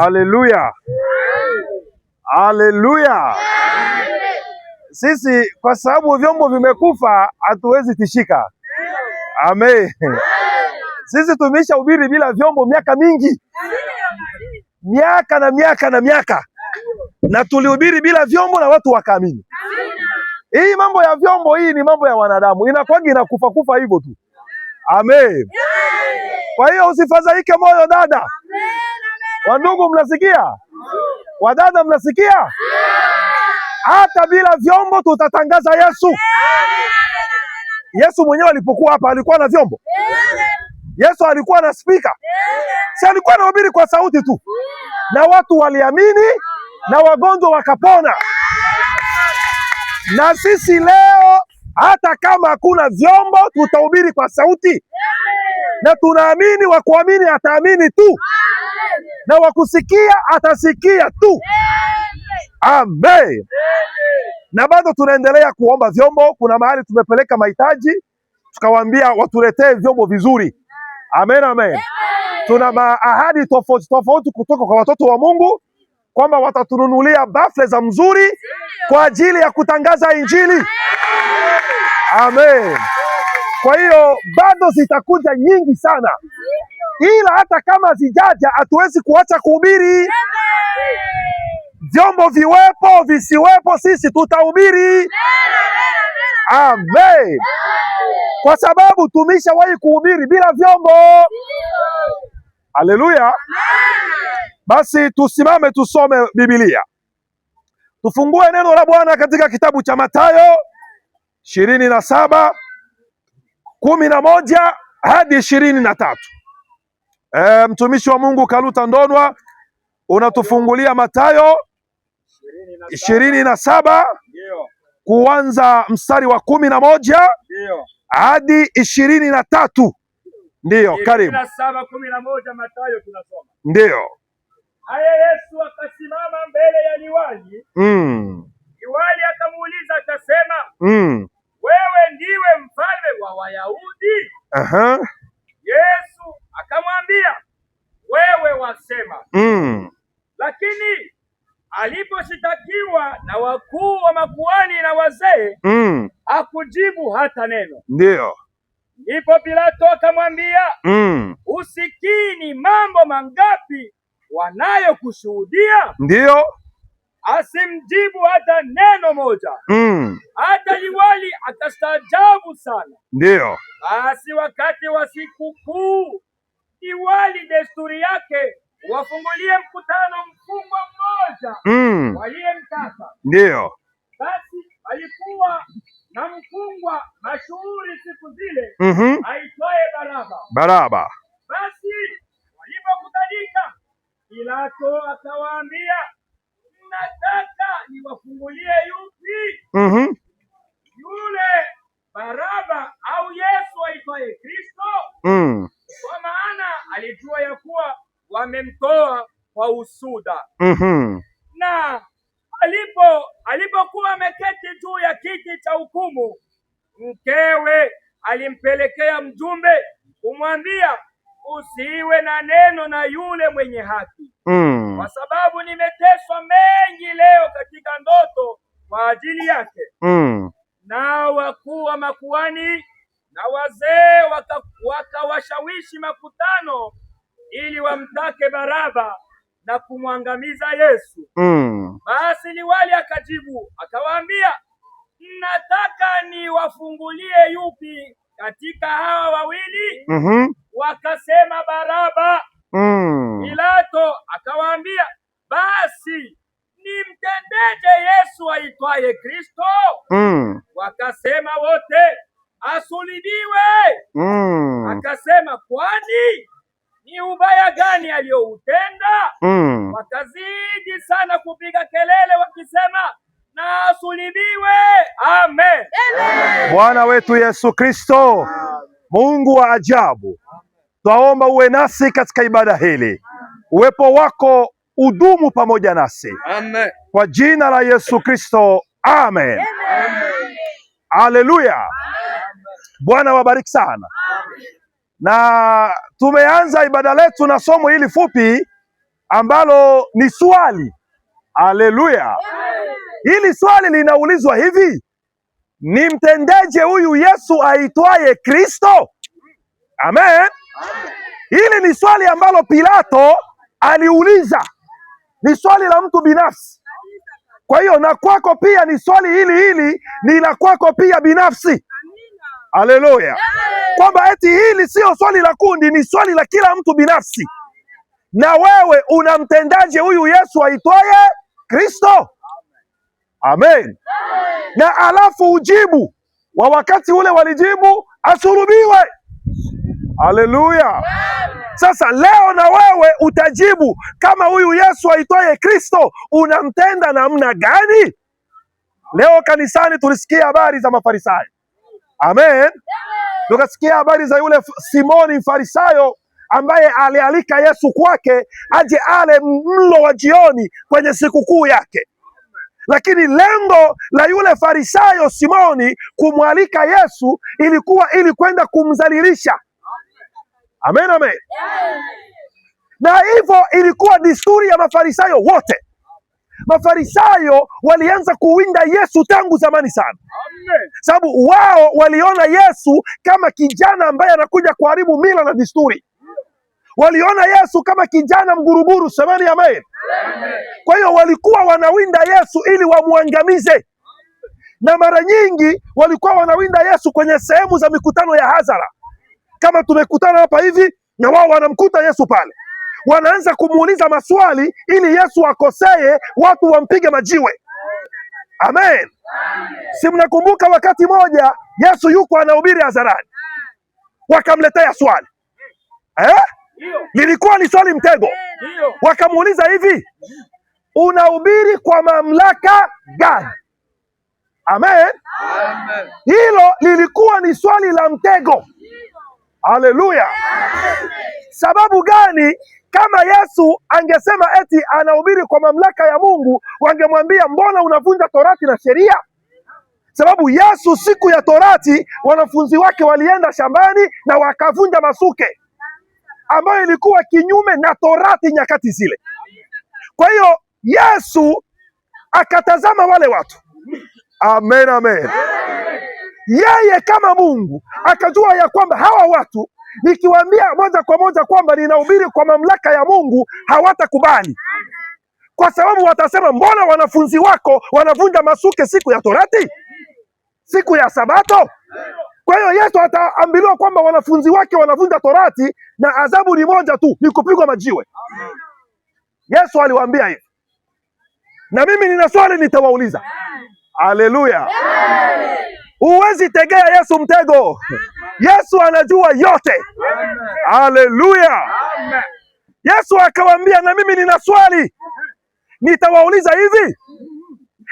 Haleluya. Haleluya. Sisi kwa sababu vyombo vimekufa hatuwezi tishika. Amen. Sisi tumeshahubiri bila vyombo miaka mingi. Miaka na miaka na miaka. Na tulihubiri bila vyombo na watu wakaamini. Hii mambo ya vyombo hii ni mambo ya wanadamu. Inakuwaga inakufa kufa hivyo tu. Amen. Kwa hiyo usifadhaike moyo dada. Wandugu mnasikia? Wadada mnasikia? Hata bila vyombo tutatangaza Yesu. Yesu mwenyewe alipokuwa hapa alikuwa na vyombo. Yesu alikuwa na speaker. Si alikuwa anahubiri kwa sauti tu. Na watu waliamini na wagonjwa wakapona. Na sisi leo hata kama hakuna vyombo tutahubiri kwa sauti. Na tunaamini wa kuamini ataamini tu. Na wa kusikia atasikia tu. Amen. Na bado tunaendelea kuomba vyombo. Kuna mahali tumepeleka mahitaji, tukawaambia watuletee vyombo vizuri. Amen, amen. Tuna maahadi tofauti tofauti kutoka kwa watoto wa Mungu kwamba watatununulia bafle za mzuri kwa ajili ya kutangaza Injili. Amen. Kwa hiyo bado zitakuja nyingi sana. Ila hata kama zijaja hatuwezi kuacha kuhubiri. Vyombo viwepo visiwepo, sisi tutahubiri. Amen. Kwa sababu tumeshawahi kuhubiri bila vyombo. Haleluya. Basi tusimame tusome Biblia. Tufungue neno la Bwana katika kitabu cha Mathayo 27:11 hadi 23. Mtumishi wa Mungu Kaluta Ndonwa unatufungulia Mathayo 27 kuanza mstari wa 11 hadi 23. Ndiyo, karibu. 27:11 Mathayo tunasoma. Ndiyo. Haya, Yesu akasimama mbele ya liwali. Liwali akamuuliza akasema, wewe ndiwe mfalme wa Wayahudi? Yesu akamwambia, wewe wasema. Lakini aliposhitakiwa na wakuu wa makuhani na wazee, hakujibu hata neno. Ndiyo. Ndipo Pilato akamwambia, usikii ni mambo mangapi wanayokushuhudia? Ndiyo. Asimjibu hata neno moja. Hata liwali akastaajabu sana. Ndiyo. Basi wakati wa sikukuu, liwali desturi yake wafungulie mkutano mfungwa mmoja waliyemtaka. Ndiyo. Basi alikuwa na mfungwa mashuhuri siku zile aitwaye Baraba. Basi walipokutanika, Pilato akawaambia, mnataka niwafungulie yupi? Yule Baraba au Yesu aitwaye Kristo? Kwa maana alijua ya kuwa wamemtoa kwa usuda. Na alipokuwa ameketi juu ya kiti cha hukumu, mkewe alimpelekea mjumbe kumwambia, usiwe na neno na yule mwenye haki, kwa sababu nimeteswa mengi leo katika ndoto kwa ajili yake. Na wakuu wa makuhani na wazee wakawashawishi makutano ili wamtake Baraba na kumwangamiza Yesu. Basi liwali akajibu akawaambia, mnataka niwafungulie yupi katika hawa wawili? Wakasema Baraba. Pilato akawaambia, basi nimtendeje Yesu aitwaye Kristo? Wakasema wote, asulubiwe. Akasema, kwani ni ubaya gani aliyoutenda? Wakazidi sana kupiga kelele wakisema, na asulubiwe. Amen. Bwana wetu Yesu Kristo, Mungu wa ajabu, twaomba uwe nasi katika ibada hili. Uwepo wako udumu pamoja nasi. Amen. Kwa jina la Yesu Kristo. Amen. Haleluya. Bwana wabariki sana. Na tumeanza ibada letu na somo hili fupi ambalo ni swali. Haleluya! Hili swali linaulizwa hivi: nimtendeje huyu Yesu aitwaye Kristo? Amen. Hili ni swali ambalo Pilato aliuliza, ni swali la mtu binafsi. Kwa hiyo na kwako pia ni swali hili ni la kwako pia binafsi. Haleluya! Kwamba eti hili sio swali la kundi, ni swali la kila mtu binafsi. Na wewe unamtendaje huyu Yesu aitwaye Kristo? Amen. Na alafu ujibu wa wakati ule walijibu asulubiwe. Haleluya! Sasa leo na wewe utajibu kama huyu Yesu aitwaye Kristo unamtenda namna gani? Leo kanisani tulisikia habari za Mafarisayo. Amen. Tukasikia habari za yule Simoni Mfarisayo ambaye alialika Yesu kwake aje ale mlo wa jioni kwenye sikukuu yake. Lakini lengo la yule Farisayo Simoni kumwalika Yesu ilikuwa ili kwenda kumdhalilisha. Amen, amen. Na hivyo ilikuwa desturi ya Mafarisayo wote. Mafarisayo walianza kuwinda Yesu tangu zamani sana. Sababu wao waliona Yesu kama kijana ambaye anakuja kuharibu mila na desturi. Waliona Yesu kama kijana mguruguru. Semeni amen. Kwa hiyo walikuwa wanawinda Yesu ili wamwangamize. Na mara nyingi walikuwa wanawinda Yesu kwenye sehemu za mikutano ya hadhara. Kama tumekutana hapa hivi na wao wanamkuta Yesu pale, wanaanza kumuuliza maswali ili Yesu akosee, watu wampige majiwe. Amen. Si mnakumbuka wakati moja Yesu yuko anahubiri hadharani, wakamletea swali lilikuwa ni swali mtego. Wakamuuliza hivi, unahubiri kwa mamlaka gani? Amen. Hilo lilikuwa ni swali la mtego. Haleluya! Sababu gani? Kama Yesu angesema eti anahubiri kwa mamlaka ya Mungu, wangemwambia mbona unavunja torati na sheria? Sababu Yesu siku ya torati wanafunzi wake walienda shambani na wakavunja masuke ambayo ilikuwa kinyume na torati nyakati zile. Kwa hiyo Yesu akatazama wale watu. Amen, amen. Yeye kama Mungu akajua ya kwamba hawa watu nikiwaambia moja kwa moja kwamba ninahubiri kwa mamlaka ya Mungu hawatakubali, kwa sababu watasema mbona wanafunzi wako wanavunja masuke siku ya torati, siku ya Sabato? Kwa hiyo Yesu ataambiliwa kwamba wanafunzi wake wanavunja torati na adhabu ni moja tu, ni kupigwa majiwe. Yesu aliwaambia hivi, na mimi nina swali nitawauliza. Haleluya! Huwezi tegea Yesu mtego. Yesu anajua yote. Haleluya! Yesu akawaambia, na mimi nina swali nitawauliza hivi,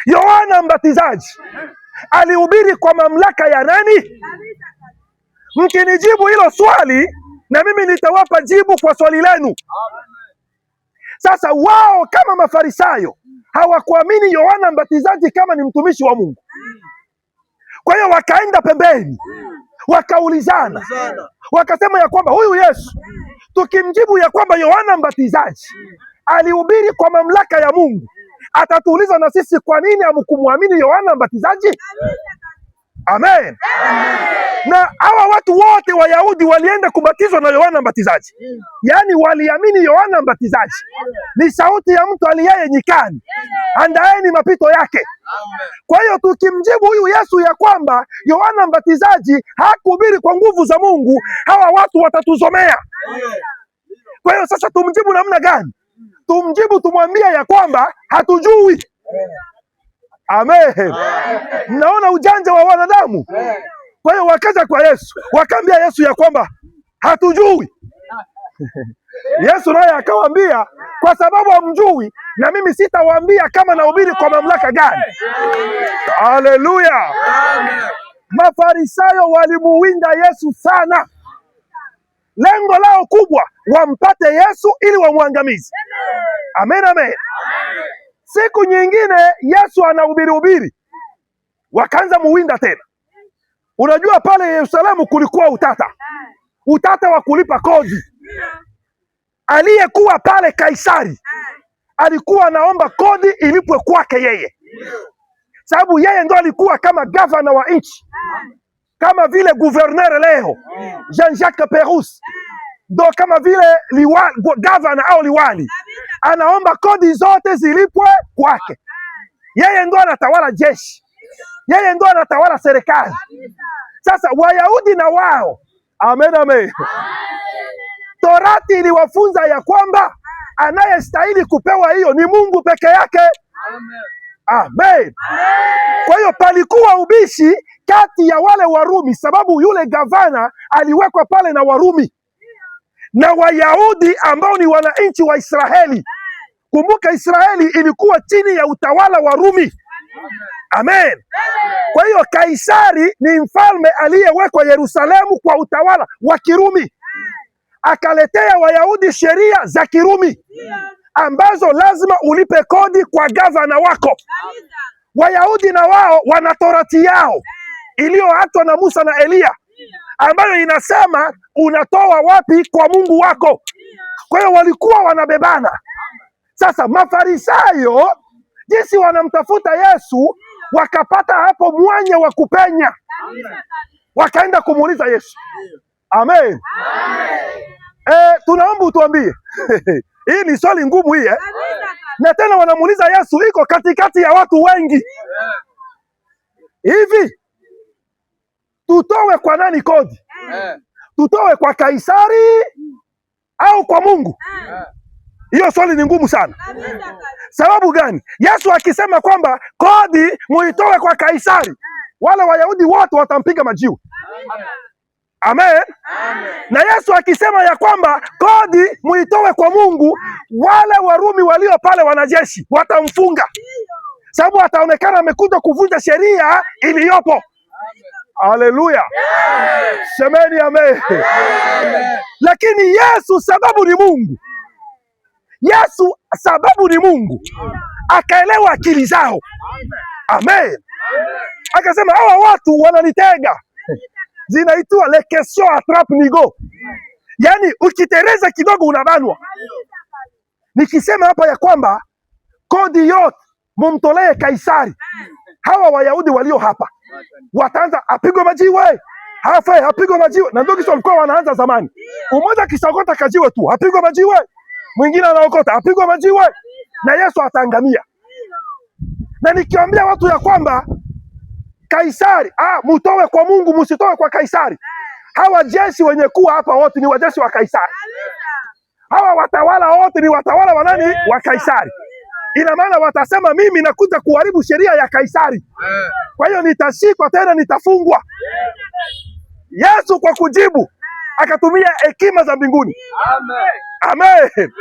Yohana Mbatizaji alihubiri kwa mamlaka ya nani? Mkinijibu hilo swali, na mimi nitawapa jibu kwa swali lenu. Sasa wao kama Mafarisayo hawakuamini Yohana Mbatizaji kama ni mtumishi wa Mungu. Kwa hiyo wakaenda pembeni, wakaulizana, wakasema ya kwamba huyu Yesu tukimjibu ya kwamba Yohana Mbatizaji alihubiri kwa mamlaka ya Mungu, atatuuliza na sisi kwa nini hamkumwamini Yohana Mbatizaji? Amen. Na hawa watu wote Wayahudi walienda kubatizwa na Yohana Mbatizaji. Yaani waliamini Yohana Mbatizaji ni sauti ya mtu aliyaye nyikani, andaeni mapito yake. Kwa hiyo tukimjibu huyu Yesu ya kwamba Yohana Mbatizaji hakuhubiri kwa nguvu za Mungu, hawa watu watatuzomea. Kwa hiyo sasa tumjibu namna gani? Tumjibu tumwambie ya kwamba hatujui. Amen. Mnaona ujanja wa wanadamu? Kwa hiyo wakaja kwa Yesu, wakaambia Yesu ya kwamba hatujui. Yesu naye akawaambia, kwa sababu hamjui, na mimi sitawaambia kama nahubiri kwa mamlaka gani. Haleluya! Mafarisayo walimuwinda Yesu sana. Lengo lao kubwa wampate Yesu ili wamwangamize. Amen, amen. Siku nyingine Yesu anahubiri, wakaanza muwinda tena. Unajua pale Yerusalemu kulikuwa utata wa kulipa kodi. aliyekuwa pale Kaisari alikuwa anaomba kodi ilipwe kwake yeye, sababu yeye ndo alikuwa kama gavana wa nchi, kama vile gouverneur leo Jean-Jacques Perus ndo kama vile gavana au liwali, anaomba kodi zote zilipwe kwake. Yeye ndo anatawala jeshi, yeye ndo anatawala serikali. Sasa Wayahudi na wao, amen, amen, Torati iliwafunza ya kwamba anayestahili kupewa hiyo ni Mungu peke yake. Amen. Kwa hiyo palikuwa ubishi kati ya wale Warumi, sababu yule gavana aliwekwa pale na Warumi na Wayahudi ambao ni wananchi wa Israeli. Kumbuka Israeli ilikuwa chini ya utawala wa Rumi. Amen. Kwa hiyo Kaisari ni mfalme aliyewekwa Yerusalemu kwa utawala wa Kirumi. Akaletea Wayahudi sheria za Kirumi ambazo lazima ulipe kodi kwa gavana wako. Wayahudi na wao wana torati yao iliyoachwa na Musa na Eliya, ambayo inasema unatoa wapi kwa Mungu wako. Kwa hiyo walikuwa wanabebana. Sasa Mafarisayo jinsi wanamtafuta Yesu, wakapata hapo mwanya wa kupenya, wakaenda kumuuliza Yesu. Amen. Tunaomba utuambie hii ni swali ngumu hii na tena wanamuuliza Yesu, iko katikati ya watu wengi hivi, tutowe kwa nani kodi? Tutowe kwa Kaisari au kwa Mungu? Hiyo swali ni ngumu sana. Sababu gani? Yesu akisema kwamba kodi muitowe kwa Kaisari, wale Wayahudi wote watampiga majiwe. Amen. Na Yesu akisema ya kwamba kodi muitowe kwa Mungu, wale Warumi walio pale wanajeshi watamfunga, sababu ataonekana amekuja kuvunja sheria iliyopo. Haleluya. Semeni amen. Lakini Yesu sababu ni Mungu, Yesu sababu ni Mungu, akaelewa akili zao. Amen. Akasema hawa watu wananitega, zinaitwa les questions attrape nigo, yaani ukitereza kidogo unabanwa. Nikisema hapa ya kwamba kodi yote mumtolee Kaisari, hawa Wayahudi walio hapa wataanza apigwe majiwe, hafe apigwe majiwe. Na ndio kisha walikuwa wanaanza zamani, umoja kisogota kajiwe tu apigwe majiwe, mwingine anaokota apigwe majiwe, na Yesu ataangamia. Na nikiambia watu ya kwamba Kaisari, mutowe kwa Mungu, musitowe kwa Kaisari, hawa jeshi wenye kuwa hapa wote ni wajeshi wa Kaisari. Hawa watawala wote ni watawala wa nani? Wa Kaisari. Ina maana watasema mimi nakuja kuharibu sheria ya Kaisari, kwa hiyo nitashikwa tena nitafungwa. Yesu kwa kujibu akatumia hekima za mbinguni. Amen. Amen.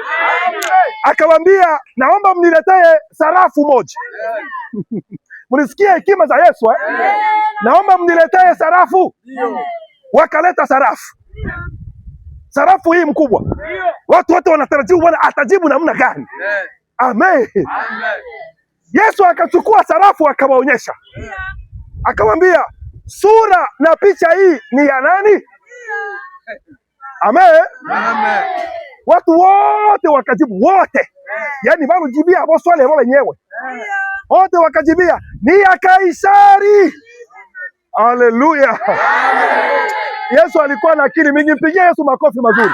Akawambia, naomba mniletee sarafu moja. Mlisikia hekima za Yesu Naomba mniletee sarafu. Wakaleta sarafu. Sarafu hii mkubwa. Watu wote wanatarajia Bwana atajibu namna gani. Amen. Yesu akachukua sarafu akawaonyesha. Akamwambia, sura na picha hii ni ya nani? Amen. Watu wote wakajibu, wote. Yaani barujibia hapo swali hapo wenyewe. Wote wakajibia, ni ya Kaisari. Haleluya. Yesu alikuwa na akili mingi, mpigie Yesu makofi mazuri.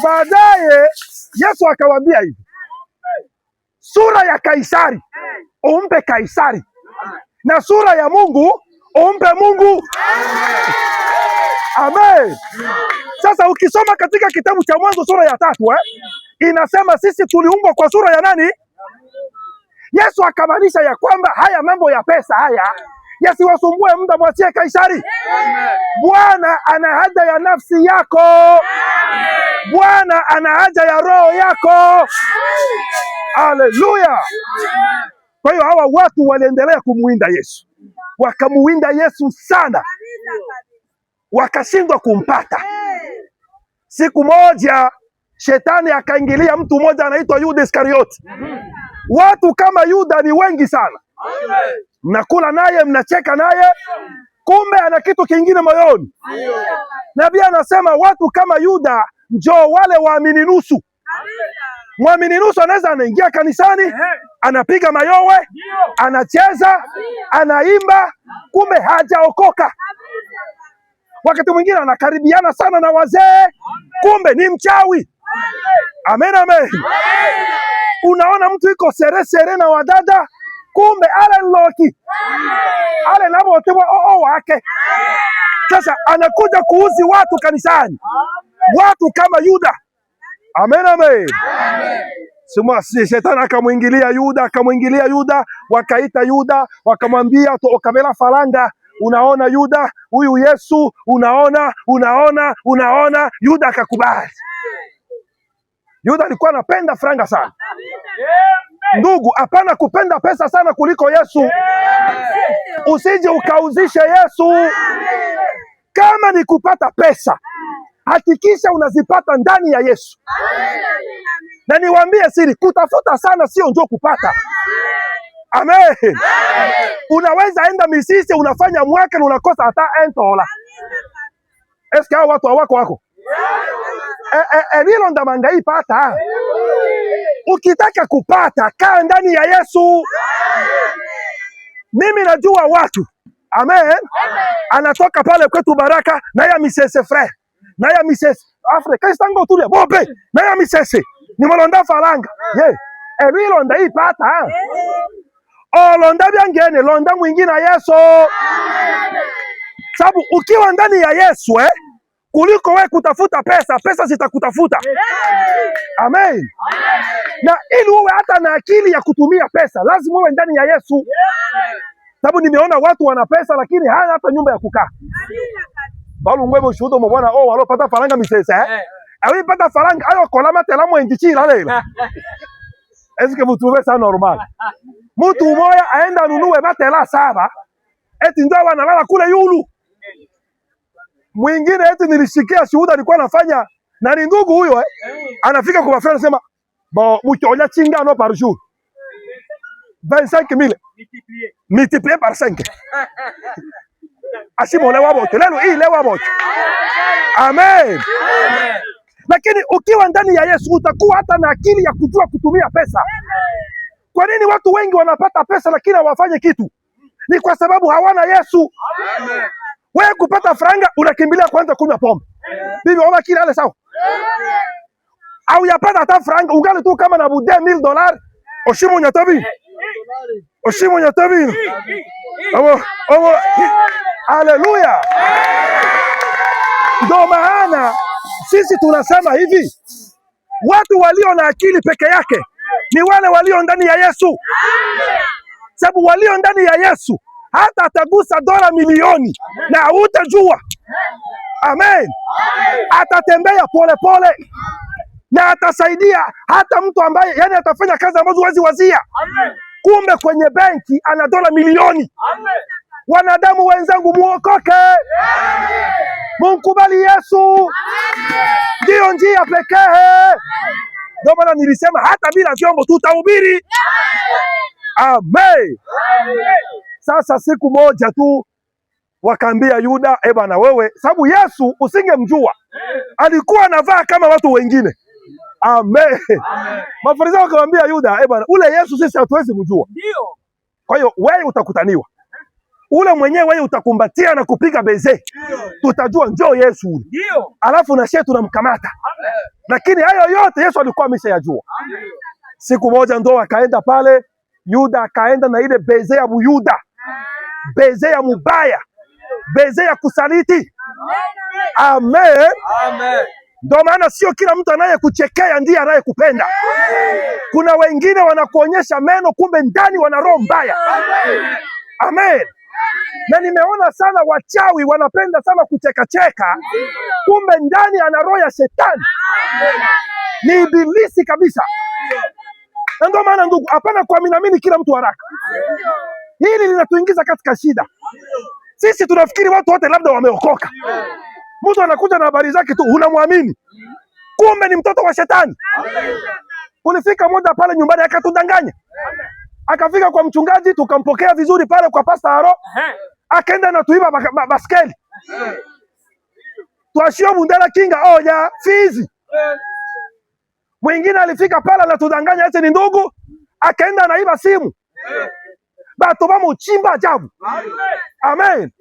Baadaye Yesu akawaambia hivi, sura ya Kaisari umpe Kaisari, na sura ya Mungu umpe Mungu. Amen. Sasa ukisoma katika kitabu cha Mwanzo sura ya 3 inasema sisi tuliumbwa kwa sura ya nani? Yesu akamaanisha ya kwamba haya mambo ya pesa haya yasiwasumbue muda, mwachie Kaisari. Bwana ana haja ya nafsi yako. Bwana ana haja ya roho yako. Haleluya. Kwa hiyo hawa watu waliendelea kumuinda Yesu, wakamuinda Yesu sana, wakashindwa kumpata. Siku moja shetani akaingilia mtu mmoja anaitwa Yuda Iskarioti. Watu kama Yuda ni wengi sana. Mnakula naye, mnacheka naye, kumbe ana kitu kingine moyoni. Nabii anasema watu kama Yuda njoo wale waamini nusu. Mwamini nusu anaweza anaingia kanisani, anapiga mayowe, anacheza, anaimba, kumbe hajaokoka. Wakati mwingine anakaribiana sana na wazee, kumbe ni mchawi. Amen, amen. Unaona mtu iko sere na wadada, kumbe ale loki. Ale nabo otewa wake. Sasa anakuja kuuzi watu kanisani. Watu kama Yuda. Amen, amen. Shetani akamwingilia Yuda, wakaita Yuda, wakamwambia okamela faranga. Unaona Yuda, huyu Yesu, unaona. Yuda akakubali. Yuda alikuwa anapenda faranga sana. Ndugu, hapana kupenda pesa sana kuliko Yesu. Usije ukauzishe Yesu. Kama ni kupata pesa, hakikisha unazipata ndani ya Yesu. Na niwaambie siri, kutafuta sana sio njoo kupata. Amen. Unaweza enda misisi, unafanya mwaka na unakosa hata $1. Eske hao watu wako? Elilo ndamangai pata. Ukitaka kupata, kaa ndani ya Yesu. Mimi najua watu. Amen. Anatoka pale kwetu Baraka, na ya misese frère. Na ya misese Afrika istango tulia bobe. Na ya misese ni molonda faranga. Elilo ndai pata. Londa byangene, londa mwingine na Yesu. Sababu ukiwa ndani ya Yesu kuliko we kutafuta pesa zitakutafuta. Amen. Na ili uwe hata na akili ya kutumia pesa, lazima uwe ndani ya Yesu. Sababu nimeona watu wana pesa lakini hana hata nyumba ya kukaa. Balu ngwebo ushuhuda mbona walopata faranga misese awi pata faranga ayo kolama tela mwenjichira lela. Est-ce que vous trouvez ça normal? Mtu mmoja aenda nunue batela 7 eti ndio wanalala kule yulu. Mwingine eti nilishikia shuhuda alikuwa anafanya na ni ndugu huyo anafika kwa frère anasema bon mchonya chingano par jour 25,000 multiplié par 5. Ashimole wabote lelo ile wabote. Amen. Lakini ukiwa ndani ya Yesu utakuwa hata na akili ya kujua kutumia pesa. Kwa nini watu wengi wanapata pesa lakini hawafanye kitu? Ni kwa sababu hawana Yesu. Wewe kupata franga unakimbilia kwanza kunywa pombe. Bibi oma kile ale sawa. Au yapata hata franga ungali tu kama na $10,000. Oshimo nyatabi. Omo. Haleluya. Ndio maana sisi tunasema hivi, watu walio na akili peke yake ni wale walio ndani ya Yesu. Sababu walio ndani ya Yesu hata atagusa dola milioni na hutajua. Amen. Atatembea pole na atasaidia hata mtu ambaye atafanya kazi ambazo huwezi wazia. Kumbe kwenye benki ana dola milioni. Wanadamu wenzangu muokoke. Mkubali Yesu. Ndio njia pekee. Ndio maana nilisema hata bila vyombo tutahubiri. Amen. Sasa siku moja tu wakaambia Yuda, bwana wewe, sababu Yesu usingemjua. Alikuwa anavaa kama watu wengine. Amen. Mafarisayo wakamwambia Yuda, bwana ule Yesu sisi hatuwezi mjua. Ndio. Kwa hiyo wewe utakutaniwa. Ule mwenyewe wewe utakumbatia na kupiga beze. Tutajua njoo Yesu ule. Ndio. Alafu na shetu tunamkamata. Lakini hayo yote Yesu alikuwa ameshayajua. Siku moja ndo akaenda pale, Yuda akaenda na ile beze ya Buyuda. Beze ya mubaya. Beze ya kusaliti. Amen. Amen. Ndio maana sio kila mtu anayekuchekea ndiye anayekupenda. Kuna wengine wanakuonyesha meno kumbe ndani wana roho mbaya. Amen. Na nimeona sana wachawi wanapenda sana kucheka kumbe ndani ana roho ya shetani. Ni ibilisi kabisa. Na ndio maana ndugu, hapana kuamini kila mtu haraka. Hili linatuingiza katika shida. Sisi tunafikiri watu wote labda wameokoka. Mtu anakuja na habari zake tu unamwamini. Kumbe ni mtoto wa shetani. Ulifika muda pale nyumbani akatudanganya. Akafika kwa mchungaji tukampokea vizuri pale kwa Pastor Haro. akaenda na tuiba baskeli. Twashio Bundala Kinga oya Fizi. Mwingine alifika pala na tudanganya eti ni ndugu, akaenda naiba simu. Batu bamuchimba ajabu. Amen.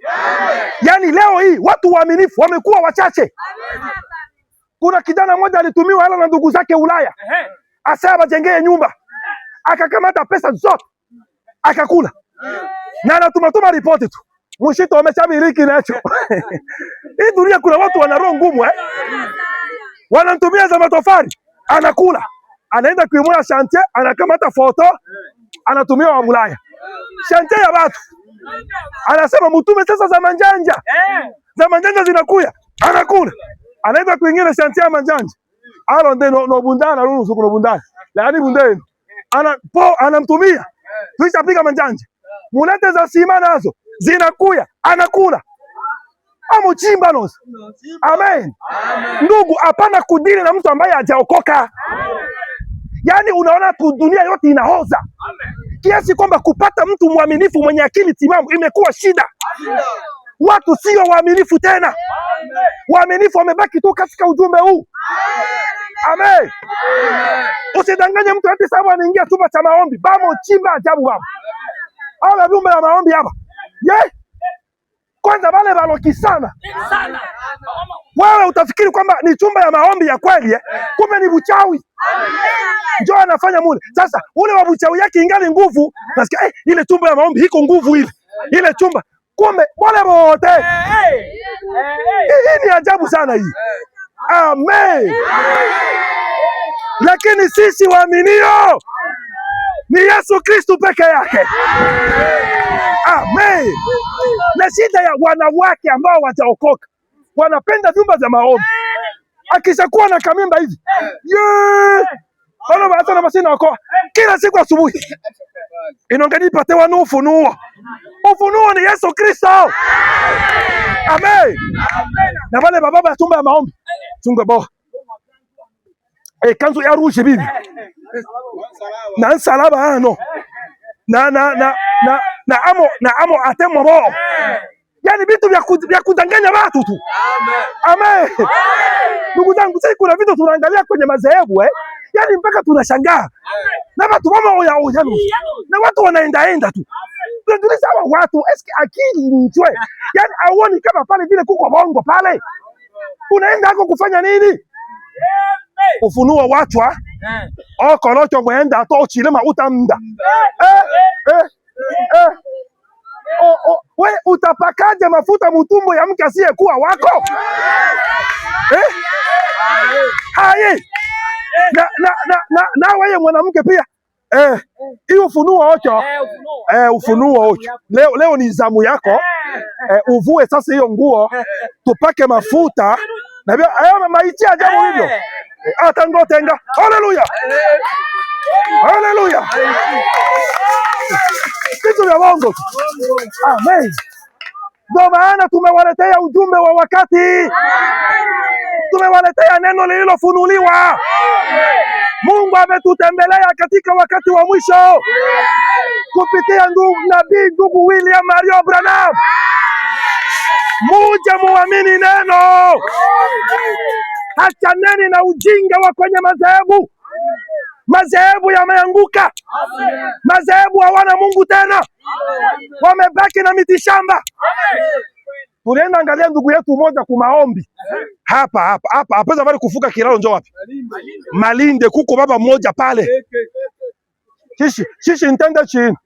Yani leo hii watu waaminifu wamekuwa wachache. Kuna kijana mmoja alitumiwa hela na ndugu zake Ulaya. Asema bajengee nyumba. Akakamata pesa zote. Akakula. Na anatumatuma ripoti tu. Mshito ameshabiriki nacho. Hii dunia kuna watu wana roho ngumu Wanamtumia za matofali, anakula. Anaenda kuimua chantier, anakamata foto, anatumia wa Ulaya. Chantier ya watu. Anasema mtume sasa za manjanja. Za manjanja zinakuya, anakula. Anaenda kuingia chantier ya manjanja. Alo ndeno no Bundala ruhusu kuna Bundala. Lakini Bundala anamtumia. Tuishapiga manjanja. Mulete za sima nazo zinakuya, anakula. Amuchimba nosi. Amen. Ndugu, hapana kudili na mtu ambaye hajaokoka. Yani unaona tu dunia yote inahoza. Kiasi kwamba kupata mtu mwaminifu mwenye akili timamu imekuwa shida. Watu sio waaminifu tena. Waaminifu wamebaki tu katika ujumbe huu. Amen. Usidanganye mtu ati sababu anaingia chumba cha maombi. Bamo chimba ajabu baba. Ala vyumba ya maombi hapa. Kwanza wale baloki sana. Wewe utafikiri kwamba ni chumba ya maombi ya kweli kumbe ni buchawi. Njoo anafanya mule. Sasa ule wa buchawi yake ingali nguvu, nasikia ile chumba ya maombi iko nguvu ile. Ile chumba kumbe wale wote. Hii ni ajabu sana hii. Amen. Lakini sisi waaminio ni Yesu Kristo peke yake. Amen. Na shida ya wanawake ambao wataokoka, wanapenda vyumba vya maombi. Akishakuwa na kamimba hivi, wala hata na masina wako kila siku asubuhi. Inaongea patewa na ufunuo. Ufunuo ni Yesu Kristo. Amen. Na wale baba ya tumba ya maombi. Tunga bo. Kanzu ya rouge bibi. Na nsalaba ano. Na amo atemo bo. Yani vitu vya kudanganya watu tu. Amen. Ndugu zangu, sisi kuna vitu tunaangalia kwenye madhehebu yani mpaka tunashangaa. Na watu oya na watu wanaenda tu. Tunauliza hawa watu eski akili ni njwe. Yani auoni kama pale vile kuko bongo pale. Unaenda hako kufanya nini? Ufunuo wachwa. Okolocho mwenda to chilema utamda. We utapakaje mafuta mutumbo ya mke asiyekuwa wako? Haye. Na wewe mwanamke pia. Hiyo ufunuo ocho. Ufunuo ocho. Leo ni zamu yako. Uvue sasa hiyo nguo, tupake mafuta. Na bia maichi ajabu hivyo. Atangotenga. Haleluya. Haleluya. Kitu ya bongo. Amen. Ndio maana tumewaletea ujumbe wa wakati. Tumewaletea neno lililofunuliwa. Mungu ametutembelea katika wakati wa mwisho. Kupitia ndugu William Mario Branham. Muje muamini neno. Achaneni na ujinga wa kwenye madhehebu. Madhehebu yameanguka. Madhehebu hawana Mungu tena. Wamebaki na mitishamba. Tulienda angalia ndugu yetu mmoja kumaombi. Hapa apeza bali kufuka kilalo njoo wapi? Malinde kuko baba mmoja pale. Shishi ntenda chini.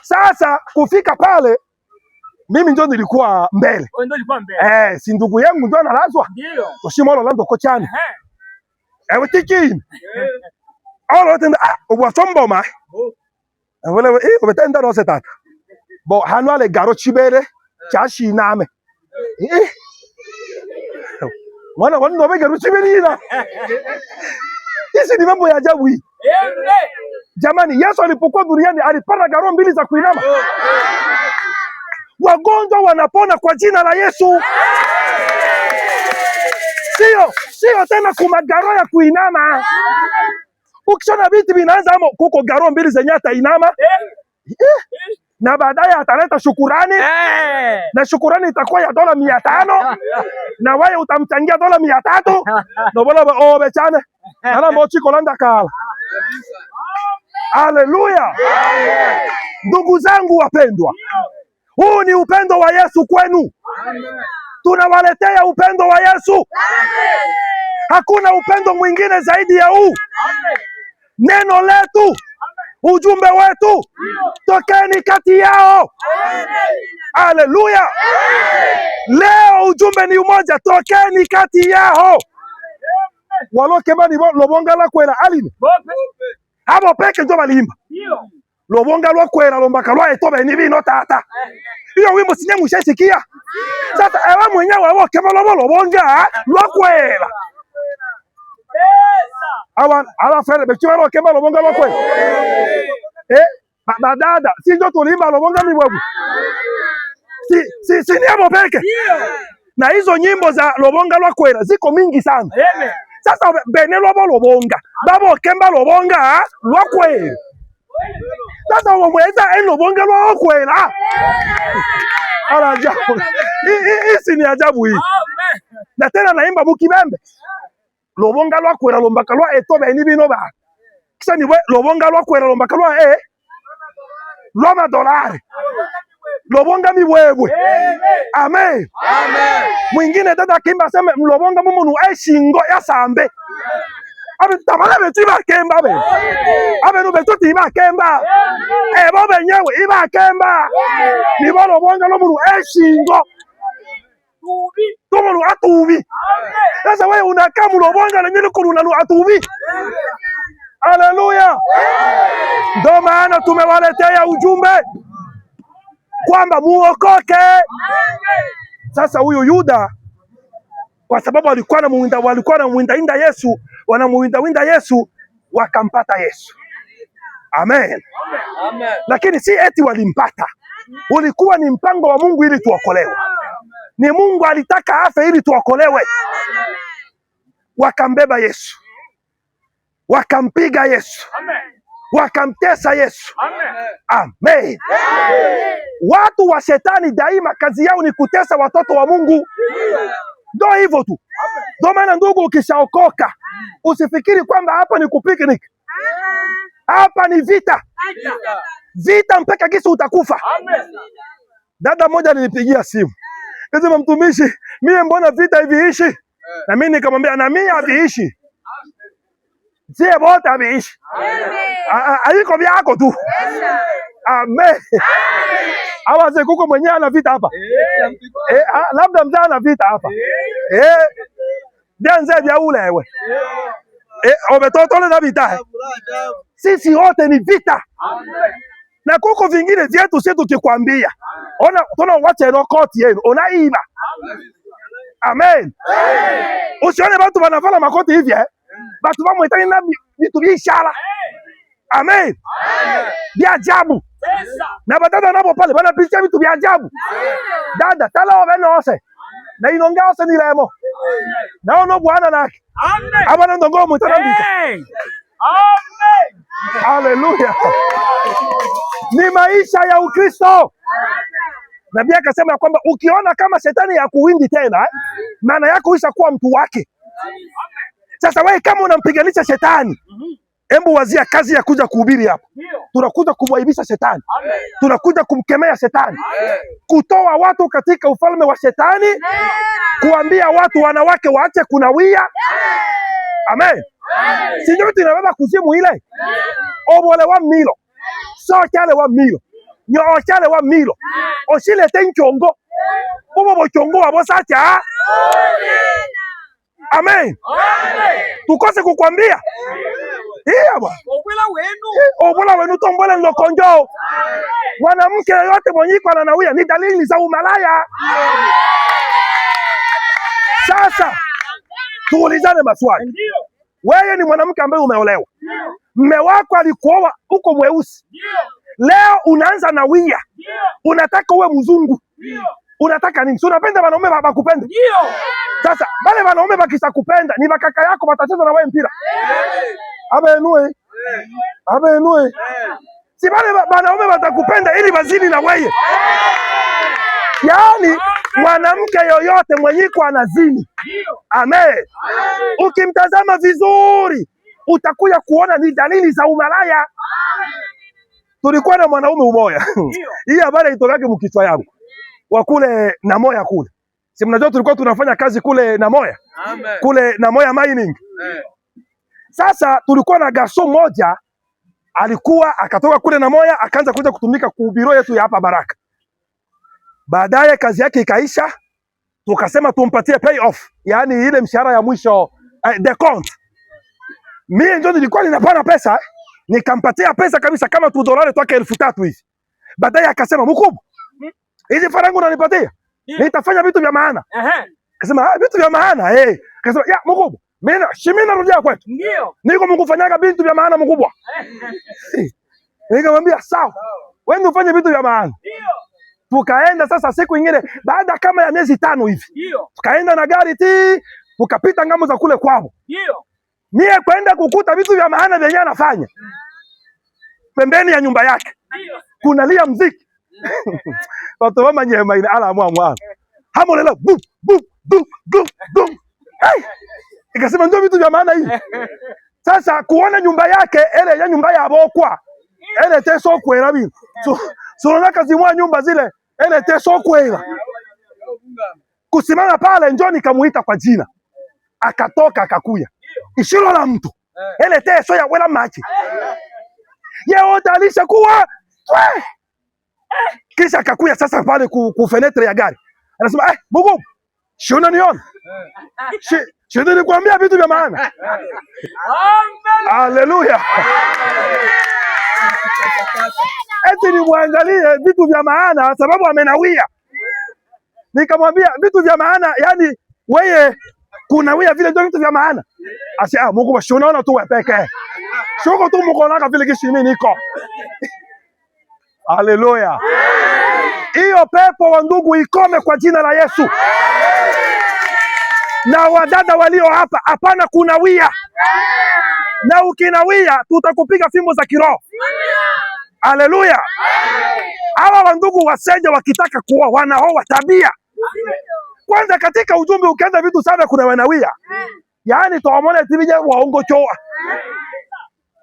Sasa kufika pale mimi ndio nilikuwa mbele. Ndio nilikuwa mbele. Si ndugu yangu ndio analazwa. Ndio. Toshimolo lando kochani. Wetiki. Alo tenda obwasombo ma. Wale obetenda no setata. Bo hanu ale garo chibere chashi name. Mwana ndo bega ruchibere ina. Hizi ni mambo ya ajabu hii. Jamani, Yesu alipokuwa duniani alipanda garo mbili za kuinama. Wagonjwa wanapona kwa jina la Yesu. Sio tena kuma garo ya kuinama. Ukishona vitu vinaanza kuko garo mbili zenye hata inama. na baadaye ataleta shukurani na shukurani itakuwa ya dola 500 na wewe utamchangia dola 300 no bola obechane nala mochi kolanda kala. Haleluya! Ndugu zangu wapendwa, huu ni upendo wa Yesu kwenu. Tunawaletea upendo wa Yesu. Hakuna upendo mwingine zaidi ya huu. Neno letu, ujumbe wetu, tokeni kati yao. Haleluya! Leo ujumbe ni umoja, tokeni kati yao. Walokema ni lobonga la kwela aline. Abo peke ndio balimba. Lobonga lwa kwela lombaka lwa etobe ni bino tata. Iyo wimbo sinye mushasikia. Sasa ewa mwenyewe wao kema lobonga lwa kwela. Ala fere bekiwa lwa kema lobonga lwa kwela. Badada, si ndio tulimba lobonga mibwebu. Si ni abo peke. Na hizo nyimbo za lobonga lwa kwela ziko mingi sana. Sasa bene lobonga. Babo kemba lobonga lwa kwela. Sasa wamweza lobonga lwa kwela. Ala ajabu. Hii ni ajabu hii. Na tena naimba mukibembe. Lobonga lwa kwela lombaka lwa etobe ni bino ba. Kisha ni we lobonga lwa kwela lombaka lwa lwa madolari. Lobonga mibwebwe. Amen. Amen. Mwingine dada kimba sema lobonga mumunu shingo ya sambe. Abe tamala betu ba kemba be. Abe no betu ti ba kemba. Bo benyewe iba kemba. Ni bo lobonga lo munu shingo. Tubi. Tumunu atubi. Sasa wewe unakaa mlobonga na nyinyi kuna atubi. Haleluya. Ndio maana tumewaletea ujumbe kwamba muokoke. Sasa huyu Yuda kwa sababu walikuwa na muinda Yesu, wanamuinda Yesu, wakampata Yesu. Amen. Amen. Lakini si eti walimpata. Ulikuwa ni mpango wa Mungu ili tuokolewe. Ni Mungu alitaka afe ili tuokolewe. Wakambeba Yesu. Wakampiga Yesu. Amen. Wakamtesa Yesu. Amen. Amen. Amen. Watu wa shetani daima kazi yao ni kutesa watoto wa Mungu. Ndio hivyo tu. Ndio maana ndugu, ukishaokoka usifikiri kwamba hapa ni kupicnic. Hapa ni vita. Vita mpaka kisa utakufa. Amen. Dada mmoja alinipigia simu. Nasema mtumishi, mimi mbona vita hivi ishi? Na mimi nikamwambia na mimi haviishi. Sie bote haviishi. Haiko vyako tu. Amen. Awaze kuko mwenye ana vita hapa. Labda mzee ana vita hapa. Bianze bia ulewe. Ometotole na vita. Sisi wote ni vita. Na kuko vingine vyetu sisi tukikwambia. Tuna wacha eno koti yenu. Unaiba. Amen. Usione watu wanavala makoti hivi Batu wamwetani na vitu biashara. Amen. Bia ajabu. Na badada nabo pale wanapitia vitu vya ajabu. Dada tala wabeno ose. Na inonga ose ni lemo. Na ono bwana nake. Amen. Abana ndongo mutarambika. Amen. Haleluya. Ni maisha ya Ukristo. Nabii akasema kwamba ukiona kama shetani ya kuwindi tena, maana yako ishakuwa mtu wake. Sasa wewe kama unampiganisha shetani, hebu wazia kazi ya kuja kuhubiri hapa. Tunakuja kumwaibisha shetani. Tunakuja kumkemea shetani. Kutoa watu katika ufalme wa shetani. Kuambia watu wanawake waache kunawia. Amen. Si ndio tunabeba kuzimu ile? Obole wa milo. So chale wa milo. Nyo chale wa milo. Oshile tenchongo. Bobo chongo abo sacha. Amen. Tukose kukwambia. Bwana. Obola wenu tombole ndokonjo. Mwanamke yote mwenyiko ananawia ni dalili za umalaya. Sasa tuulizane maswali. Wewe ni mwanamke ambaye umeolewa. Mume wako alikuoa uko mweusi. Leo unaanza nawia. Unataka uwe mzungu. Unataka nini? Unapenda wanaume bakupenda? Ndio. Sasa wale wanaume bakisakupenda ni bakaka yako batacheza na wewe mpira. Abenue. Si wale wanaume watakupenda ili wazini na wewe. Yaani mwanamke yoyote mwenyiko anazini. Amen. Ukimtazama vizuri utakuja kuona ni dalili za umalaya. Tulikuwa na mwanaume umoja. Hii habari itokake mkichwa yangu. Wa kule Namoya kule. Si mnajua tulikuwa tunafanya kazi kule Namoya? Amen. Kule Namoya mining. Sasa tulikuwa na garso moja alikuwa akatoka kule Namoya akaanza kuja kutumika ku biro yetu ya hapa Baraka. Baadaye kazi yake ikaisha, tukasema tumpatie pay off, yaani ile mshahara ya mwisho decompte. Mimi ndio nilikuwa ninapana pesa, nikampatia pesa kabisa kama $2 toka 3,000 hivi. Baadaye akasema mkubwa, hizi faranga unanipatia? Nitafanya vitu vya maana. Akasema vitu vya maana Akasema ya mkubwa, mimi narudia kwetu. Ndio. Niko mkufanyaga vitu vya maana mkubwa. Nikamwambia sawa. Wewe ndio ufanye vitu vya maana. Ndio. Tukaenda sasa siku nyingine baada kama ya miezi 5 hivi. Ndio. Tukaenda na gari tukapita ngamo za kule kwao. Ndio. Mie kwenda kukuta vitu vya maana vyenye anafanya. Pembeni ya nyumba yake. Ndio. Kunalia muziki. Watu wama nyema ina ala mwa. Hamolela bu bu bu bu bu. Hey! Ikasema ndio vitu vya maana hivi. Sasa kuona nyumba yake ile ya nyumba ya bokwa. Ile teso kwera bi. So na kazi mwa nyumba zile ile teso kwera. Kusimama pale njoo nikamuita kwa jina. Akatoka akakuya. Ishilo la mtu. Ile teso ya wela machi. Yeye alisha kuwa. Kisha akakuya sasa pale ku fenetre ya gari. Anasema Mungu, si unaniona? Si nilikwambia vitu vya maana. Haleluya. Eti nimwangalie vitu vya maana sababu amenawia. Nikamwambia vitu vya maana, yani wewe kunawia vile ndio vitu vya maana. Asi Mungu, si unaona tu wewe peke. Sio tu mkoona vile kishi mimi niko. Haleluya. Hiyo pepo wa ndugu ikome kwa jina la Yesu. Na wadada walio hapa hapana kunawia. Na ukinawia tutakupiga fimbo za kiroho. Haleluya. Hawa wa ndugu waseja wakitaka kuoa wanaoa tabia. Kwanza katika ujumbe ukianza vitu sana kuna wanawia. Yaani tuamone tibije waongo choa.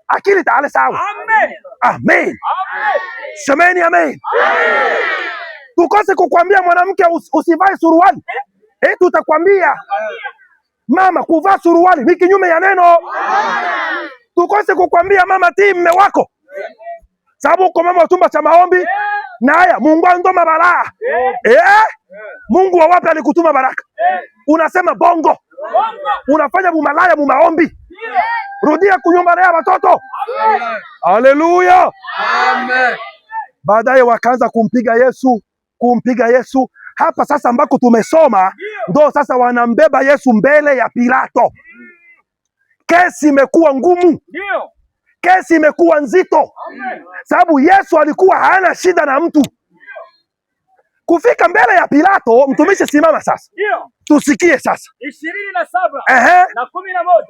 Akili taale sawa. Amen. Amen. Semeni amen. Tukose kukwambia mwanamke usivae suruali. Tutakwambia mama kuvaa suruali ni kinyume ya neno. Tukose kukwambia mama tii mme wako. Sababu uko mama utumba cha maombi. Na haya Mungu ndo mabalaa. Mungu wa wapi alikutuma baraka? Unasema bongo. Unafanya bumalaya mumaombi. Rudia kunyumba ya watoto. Haleluya. Amen. Baadaye wakaanza kumpiga Yesu. Hapa sasa ambako tumesoma ndo sasa wanambeba Yesu mbele ya Pilato. Kesi imekuwa ngumu. Ndio. Kesi imekuwa nzito. Sababu Yesu alikuwa hana shida na mtu. Kufika mbele ya Pilato, mtumishi simama sasa. Ndio. Tusikie sasa. 27 na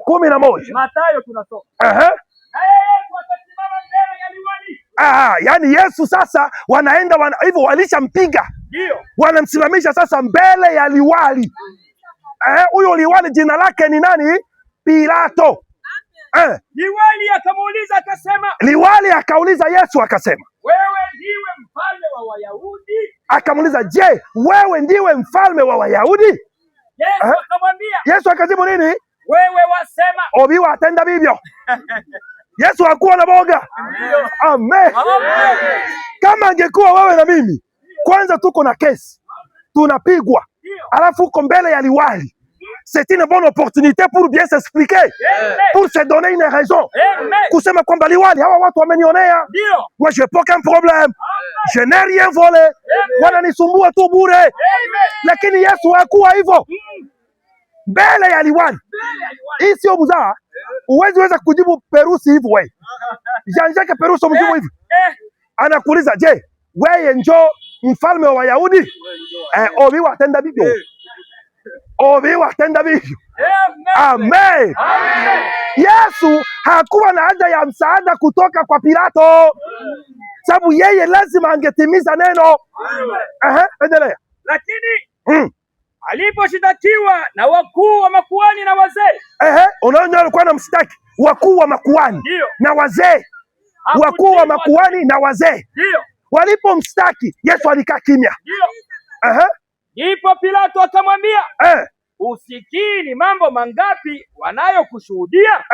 11. Mathayo tunasoma. Yani Yesu sasa wanaenda hivyo walishampiga. Ndio. Wanamsimamisha sasa mbele ya liwali. Huyo liwali jina lake ni nani? Pilato. Liwali akauliza Yesu akasema, wewe ndiwe mfalme wa Wayahudi? Akamuuliza, je, wewe ndiwe mfalme wa Wayahudi? Yesu akamwambia. Yesu akajibu nini? Wewe wasema. Obiwa atenda vivyo. Yesu hakuwa na boga. Amen. Amen. Kama angekuwa wewe na mimi, kwanza tuko na kesi, tunapigwa, alafu uko mbele ya liwali. C'est une bonne opportunité pour bien s'expliquer, pour se donner une raison. Kusema kwamba liwali, hawa watu wamenionea. Moi je n'ai aucun problème. Je n'ai rien volé. Wananisumbua tu bure. Lakini Yesu hakuwa hivyo. Mbele ya liwali. Hii sio mzaha. Uwezi weza kujibu Perusi hivyo wewe. Jean-Jacques Perusi mjibu hivi. Anakuuliza, je, wewe njo mfalme wa Wayahudi? Obiwa atenda vivyo. obi watenda vivyo. Amen. Yesu hakuwa na haja ya msaada kutoka kwa Pilato, sababu yeye lazima angetimiza neno. Endelea. Lakini aliposhitakiwa na wakuu wa makuhani na wazee, unaona alikuwa na mshtaki wakuu wa makuhani na wazee, wakuu wa makuhani na wazee walipomshtaki, Yesu alikaa kimya. Ndipo Pilato akamwambia, usikii ni mambo mangapi wanayokushuhudia?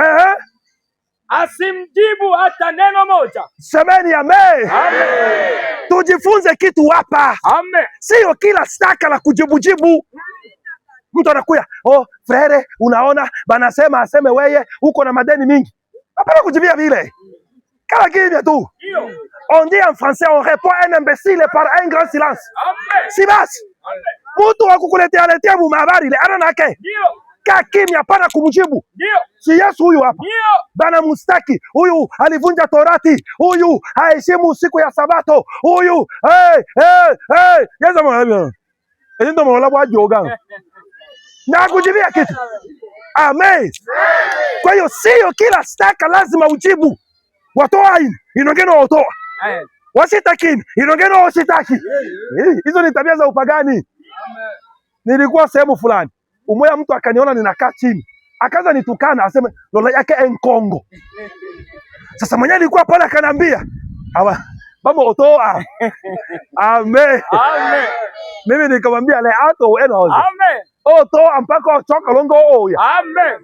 Asimjibu hata neno moja. Semeni amen. Amen. Tujifunze kitu hapa. Amen. Sio kila staka la kujibujibu. Mtu anakuya, frere, unaona banasema aseme weye uko na madeni mingi. Hapana kujibia vile. Kala kimya tu. On dit en français, on répond à un imbécile par un grand silence. Amen. Si basi. Mtu wa kukuletea letea habari ile ana nake. Kaa kimya, pana kumjibu. Si Yesu huyu hapa. Bana mustaki. Huyu alivunja Torati. Huyu haheshimu siku ya Sabato. Huyu Yesu mwana. Ndio mwana wa joga. Na kujibia kitu. Amen. Kwa hiyo sio kila staka lazima ujibu. Watoa hii, inongeno watoa. Wasitakini, inongeno wasitaki. Hizo ni tabia za upagani. Nilikuwa sehemu fulani. Umoja mtu akaniona ninakaa chini. Akaanza nitukana, aseme lola yake enkongo. Sasa mwenye alikuwa pale akaniambia, baba otoa. Amen. Amen. Mimi nikamwambia le ato enoze. Amen. Otoa mpaka choka longo oya. Amen.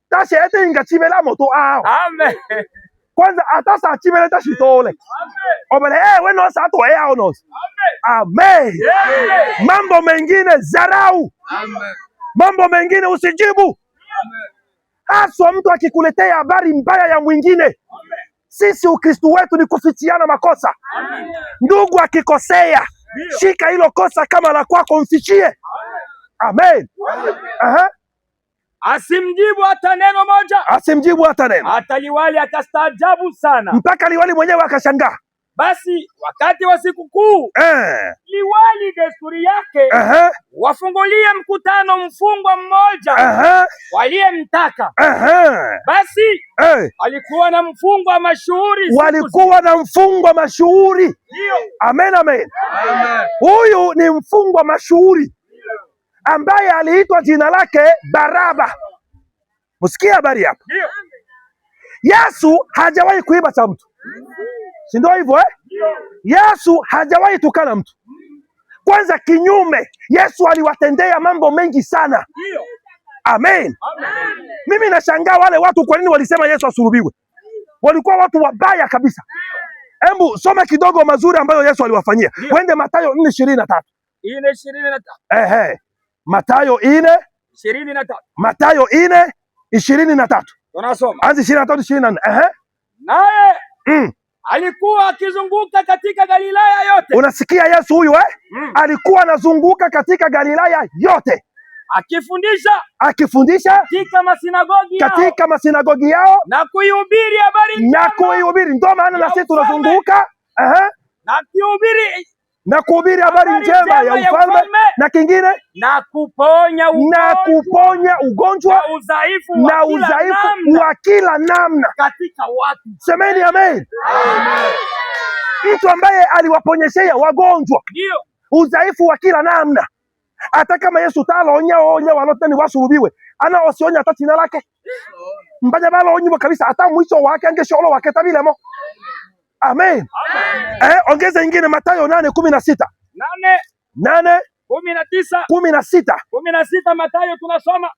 Tashi ete ingachimela moto ao. Amen. Kwanza atasa achimele tashitole. Amen. Obele we no sato onos. Amen. Amen. Mambo mengine zarau. Amen. Mambo mengine usijibu. Haswa mtu akikuletea habari mbaya ya mwingine. Amen. Sisi Ukristo wetu ni kufichiana makosa. Amen. Ndugu akikosea, shika hilo kosa kama la kwako mfichie. Amen. Amen. Asimjibu hata neno moja. Asimjibu hata neno. Hata liwali akastaajabu sana. Mpaka liwali mwenyewe akashangaa. Basi wakati wa sikukuu, liwali desturi yake wafungulie mkutano mfungwa mmoja waliyemtaka. Basi alikuwa na mfungwa mashuhuri. Walikuwa na mfungwa mashuhuri. Amen, amen. Huyu ni mfungwa mashuhuri ambaye aliitwa jina lake Baraba. Msikia habari hapa? Yesu hajawahi kuiba cha mtu. Si ndio hivyo Yesu hajawahi tukana mtu. Kwanza kinyume, Yesu aliwatendea mambo mengi sana. Amen. Mimi nashangaa wale watu kwa nini walisema Yesu asulubiwe. Walikuwa watu wabaya kabisa. Hebu soma kidogo mazuri ambayo Yesu aliwafanyia. Wende Mathayo 4:23. 4:23. Mathayo 4:23. Mathayo 4:23. Tunasoma. Anzi 23:24. Naye alikuwa akizunguka katika Galilaya yote. Unasikia Yesu huyu alikuwa anazunguka katika Galilaya yote. Akifundisha katika masinagogi yao na kuihubiri habari njema. Ndio maana na sisi tunazunguka na kuhubiri habari njema ya ufalme na kingine na kuponya ugonjwa na udhaifu wa kila namna katika watu. Semeni amen. Amen. Mtu ambaye aliwaponyeshea wagonjwa udhaifu wa kila namna. Hata kama Yesu talonya walotani wasulubiwe, ana osionya hata jina lake. Mbanya balo onyiwa kabisa hata mwisho wake angesholo wake tabilemo. Amen. Ongeza ingine Mathayo 8:16. 8:16 Mathayo tunasoma.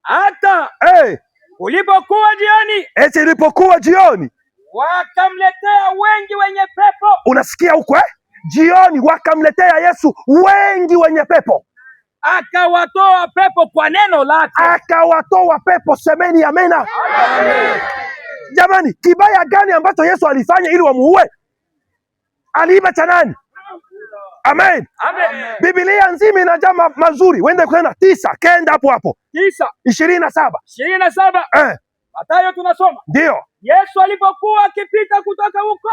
Hata ulipokuwa jioni. Ilipokuwa jioni. Wakamletea wengi wenye pepo. Unasikia huko Jioni wakamletea Yesu wengi wenye pepo. Akawatoa pepo kwa neno lake. Akawatoa pepo. Semeni amena. Amen. Jamani, kibaya gani ambacho Yesu alifanya ili wamuue? Aliiba cha nani? Amen. Amen. Biblia nzima inajaa mazuri. Wende kwenda 9, kenda hapo. 27. Mathayo tunasoma. Ndio. Yesu alipokuwa akipita kutoka huko.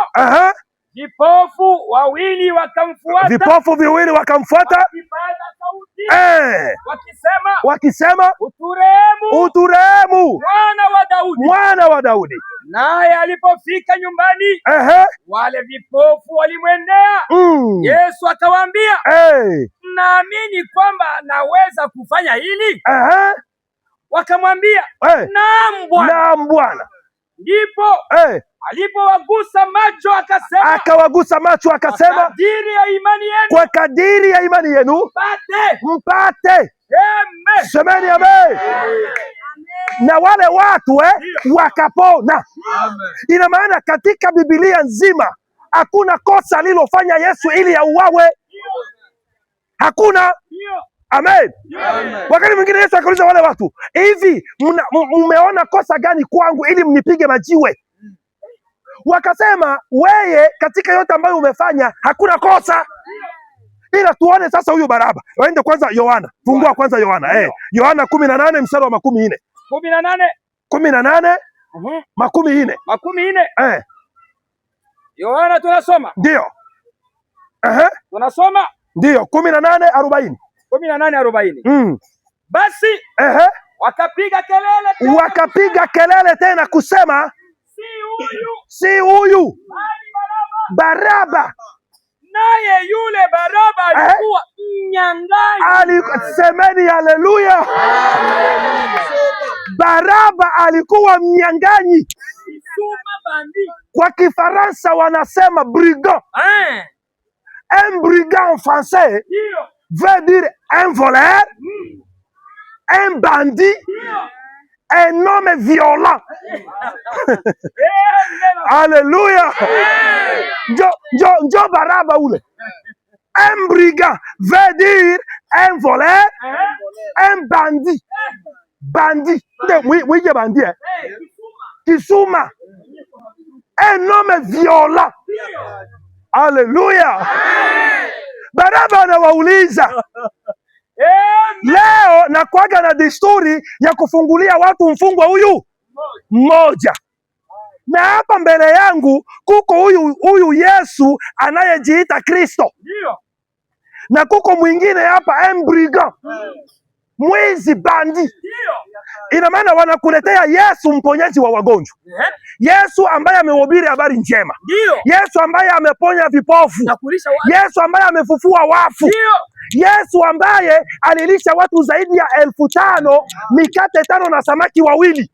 Vipofu wawili wakamfuata. Vipofu viwili wakamfuata. Wakipaza sauti. Wakisema uturehemu, uturehemu, mwana wa Daudi. Daudi. Naye alipofika nyumbani, wale vipofu walimwendea. Yesu akawaambia, mnaamini kwamba naweza kufanya hili? Wakamwambia, naam Bwana. Naam Bwana. Ndipo alipowagusa macho akasema, kwa kadiri ya imani yenu mpate. Amen. Semeni amen. Na wale watu wakapona. Ina maana katika Biblia nzima hakuna kosa alilofanya Yesu ili auawe. Hakuna. Amen. Wakati mwingine Yesu akauliza wale watu, hivi mmeona kosa gani kwangu ili mnipige majiwe? Wakasema, weye katika yote ambayo umefanya hakuna kosa, ila tuone sasa huyu Baraba. Waende kwanza Yohana, fungua kwanza Yohana. Yohana 18 mstari wa 40. 18 40. Yohana tunasoma. Ndio. Tunasoma. Ndio 18:40. 18:40. Basi wakapiga kelele tena kusema, si huyu Baraba. Naye yule Baraba alikuwa mnyang'anyi. Semeni haleluya. Baraba alikuwa mnyang'anyi. Kwa Kifaransa wanasema brigand. Un brigand en français veut dire un voleur, un bandit, un homme violent. Alléluia. Njo Baraba ule. Un brigand veut dire un voleur, un bandit. Bandit. Mwije bandit. Kisuma. Un homme violent. Alléluia. Baraba anawauliza. Leo nakuaga na desturi ya kufungulia watu mfungwa huyu mmoja, na hapa mbele yangu kuko huyu Yesu anayejiita Kristo, na kuko mwingine hapa brigand, mwizi, bandi. Ina maana wanakuletea Yesu mponyaji wa wagonjwa, Yesu ambaye amehubiri habari njema, Yesu ambaye ameponya vipofu, Yesu ambaye amefufua wafu, Yesu ambaye alilisha watu zaidi ya 5,000 mikate 5 na samaki 2.